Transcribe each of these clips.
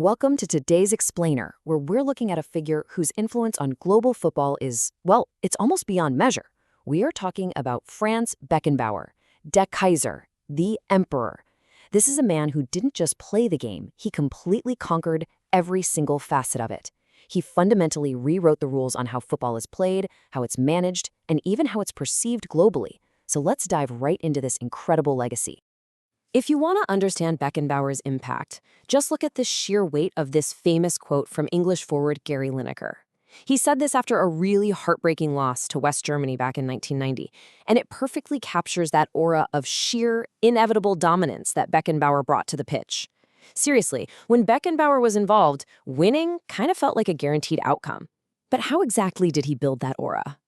Welcome to today's Explainer, where we're looking at a figure whose influence on global football is, well, it's almost beyond measure. We are talking about Franz Beckenbauer, der Kaiser, the Emperor. This is a man who didn't just play the game, he completely conquered every single facet of it. He fundamentally rewrote the rules on how football is played, how it's managed, and even how it's perceived globally. So let's dive right into this incredible legacy. If you want to understand Beckenbauer's impact, just look at the sheer weight of this famous quote from English forward Gary Lineker. He said this after a really heartbreaking loss to West Germany back in 1990, and it perfectly captures that aura of sheer, inevitable dominance that Beckenbauer brought to the pitch. Seriously, when Beckenbauer was involved, winning kind of felt like a guaranteed outcome. But how exactly did he build that aura?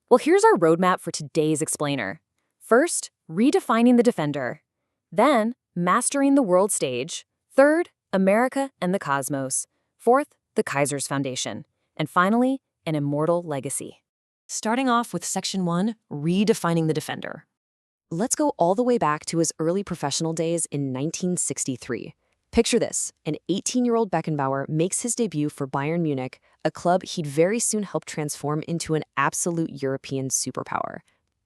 Well, here's our roadmap for today's Explainer. First, redefining the defender. Then, mastering the world stage. Third, America and the cosmos. Fourth, the Kaiser's foundation. And finally, an immortal legacy. Starting off with Section 1, redefining the defender. Let's go all the way back to his early professional days in 1963. Picture this, an 18-year-old Beckenbauer makes his debut for Bayern Munich, a club he'd very soon help transform into an absolute European superpower.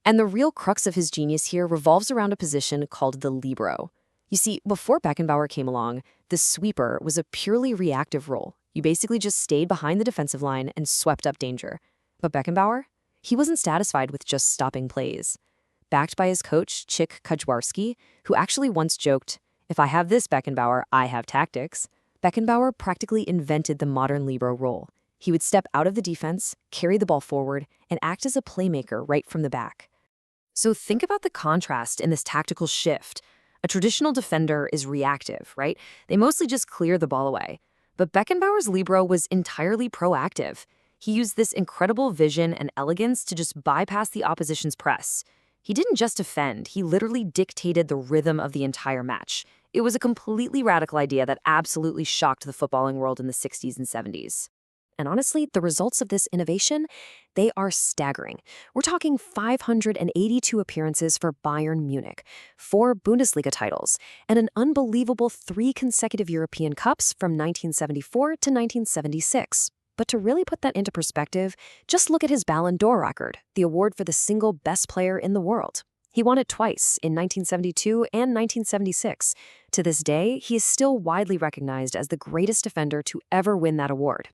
And the real crux of his genius here revolves around a position called the libero. You see, before Beckenbauer came along, the sweeper was a purely reactive role. You basically just stayed behind the defensive line and swept up danger. But Beckenbauer? He wasn't satisfied with just stopping plays. Backed by his coach, Chick Kajwarski, who actually once joked, "If I have this Beckenbauer, I have tactics," Beckenbauer practically invented the modern libero role. He would step out of the defense, carry the ball forward, and act as a playmaker right from the back. So think about the contrast in this tactical shift. A traditional defender is reactive, right? They mostly just clear the ball away. But Beckenbauer's libero was entirely proactive. He used this incredible vision and elegance to just bypass the opposition's press. He didn't just defend, he literally dictated the rhythm of the entire match. It was a completely radical idea that absolutely shocked the footballing world in the 60s and 70s. And honestly, the results of this innovation, they are staggering. We're talking 582 appearances for Bayern Munich, 4 Bundesliga titles, and an unbelievable 3 consecutive European Cups from 1974 to 1976. But to really put that into perspective, just look at his Ballon d'Or record, the award for the single best player in the world. He won it twice, in 1972 and 1976. To this day, he is still widely recognized as the greatest defender to ever win that award.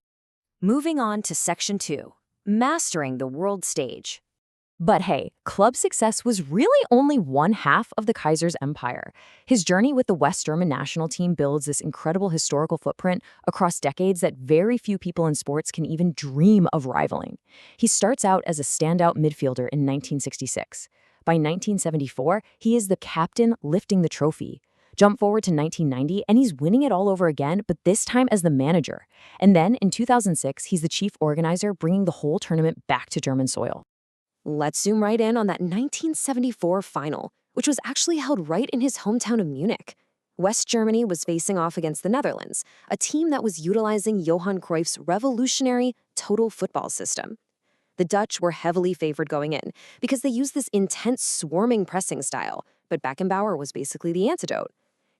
Moving on to Section 2, mastering the world stage. But hey, club success was really only one half of the Kaiser's empire. His journey with the West German national team builds this incredible historical footprint across decades that very few people in sports can even dream of rivaling. He starts out as a standout midfielder in 1966. By 1974, he is the captain lifting the trophy. Jump forward to 1990, and he's winning it all over again, but this time as the manager. And then, in 2006, he's the chief organizer, bringing the whole tournament back to German soil. Let's zoom right in on that 1974 final, which was actually held right in his hometown of Munich. West Germany was facing off against the Netherlands, a team that was utilizing Johan Cruyff's revolutionary total football system. The Dutch were heavily favored going in because they used this intense swarming pressing style, but Beckenbauer was basically the antidote.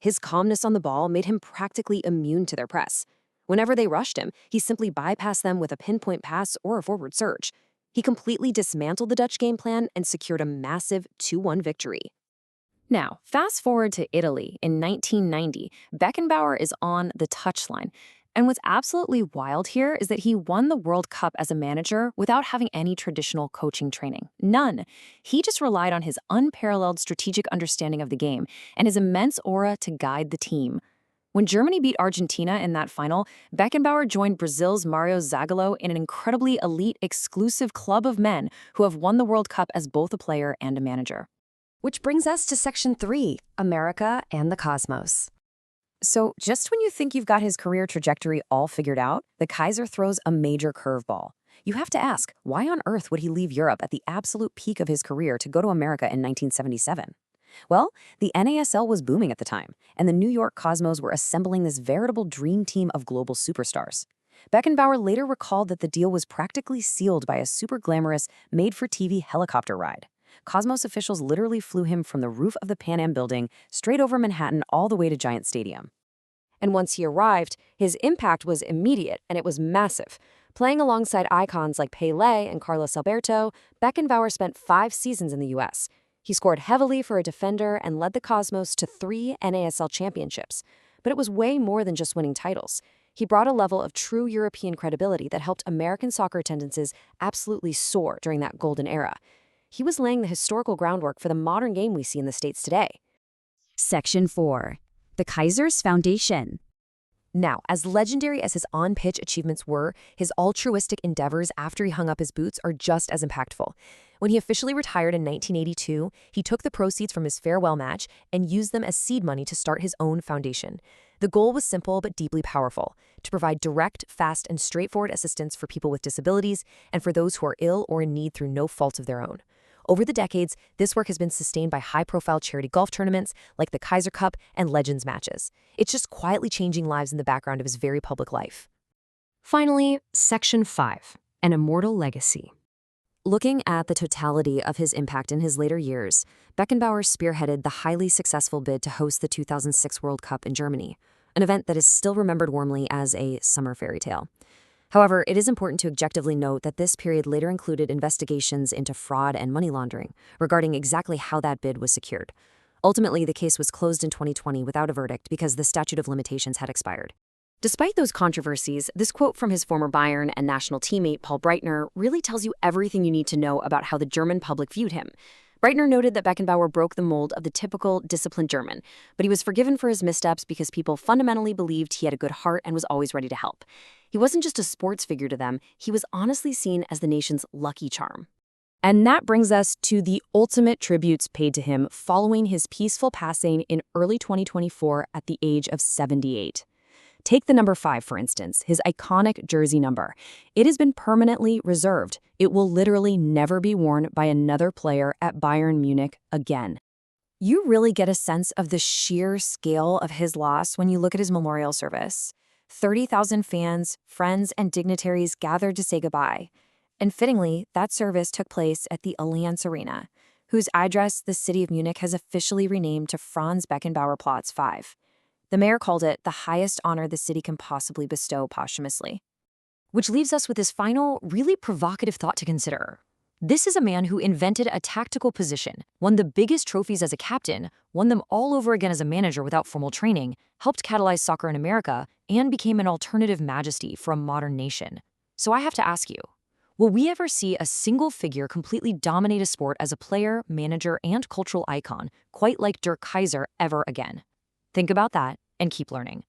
His calmness on the ball made him practically immune to their press. Whenever they rushed him, he simply bypassed them with a pinpoint pass or a forward surge. He completely dismantled the Dutch game plan and secured a massive 2-1 victory. Now, fast forward to Italy in 1990, Beckenbauer is on the touchline. And what's absolutely wild here is that he won the World Cup as a manager without having any traditional coaching training. None. He just relied on his unparalleled strategic understanding of the game and his immense aura to guide the team. When Germany beat Argentina in that final, Beckenbauer joined Brazil's Mario Zagallo in an incredibly elite, exclusive club of men who have won the World Cup as both a player and a manager. Which brings us to Section 3, America and the cosmos. So just when you think you've got his career trajectory all figured out, the Kaiser throws a major curveball. You have to ask, why on earth would he leave Europe at the absolute peak of his career to go to America in 1977? Well, the NASL was booming at the time, and the New York Cosmos were assembling this veritable dream team of global superstars. Beckenbauer later recalled that the deal was practically sealed by a super glamorous, made-for-TV helicopter ride. Cosmos officials literally flew him from the roof of the Pan Am building straight over Manhattan all the way to Giant Stadium. And once he arrived, his impact was immediate and it was massive. Playing alongside icons like Pelé and Carlos Alberto, Beckenbauer spent 5 seasons in the U.S. He scored heavily for a defender and led the Cosmos to 3 NASL championships. But it was way more than just winning titles. He brought a level of true European credibility that helped American soccer attendances absolutely soar during that golden era. He was laying the historical groundwork for the modern game we see in the States today. Section 4. The Kaiser's Foundation. Now, as legendary as his on-pitch achievements were, his altruistic endeavors after he hung up his boots are just as impactful. When he officially retired in 1982, he took the proceeds from his farewell match and used them as seed money to start his own foundation. The goal was simple but deeply powerful: to provide direct, fast, and straightforward assistance for people with disabilities and for those who are ill or in need through no fault of their own. Over the decades, this work has been sustained by high-profile charity golf tournaments like the Kaiser Cup and Legends matches. It's just quietly changing lives in the background of his very public life. Finally, Section 5, An Immortal Legacy. Looking at the totality of his impact in his later years, Beckenbauer spearheaded the highly successful bid to host the 2006 World Cup in Germany, an event that is still remembered warmly as a summer fairy tale. However, it is important to objectively note that this period later included investigations into fraud and money laundering regarding exactly how that bid was secured. Ultimately, the case was closed in 2020 without a verdict because the statute of limitations had expired. Despite those controversies, this quote from his former Bayern and national teammate Paul Breitner really tells you everything you need to know about how the German public viewed him. Breitner noted that Beckenbauer broke the mold of the typical disciplined German, but he was forgiven for his missteps because people fundamentally believed he had a good heart and was always ready to help. He wasn't just a sports figure to them, he was honestly seen as the nation's lucky charm. And that brings us to the ultimate tributes paid to him following his peaceful passing in early 2024 at the age of 78. Take the number 5, for instance, his iconic jersey number. It has been permanently reserved. It will literally never be worn by another player at Bayern Munich again. You really get a sense of the sheer scale of his loss when you look at his memorial service. 30,000 fans, friends, and dignitaries gathered to say goodbye. And fittingly, that service took place at the Allianz Arena, whose address the city of Munich has officially renamed to Franz Beckenbauer Platz 5. The mayor called it the highest honor the city can possibly bestow posthumously. Which leaves us with this final, really provocative thought to consider. This is a man who invented a tactical position, won the biggest trophies as a captain, won them all over again as a manager without formal training, helped catalyze soccer in America, and became an alternative majesty for a modern nation. So I have to ask you, will we ever see a single figure completely dominate a sport as a player, manager, and cultural icon, quite like Dirk Kaiser, ever again? Think about that and keep learning.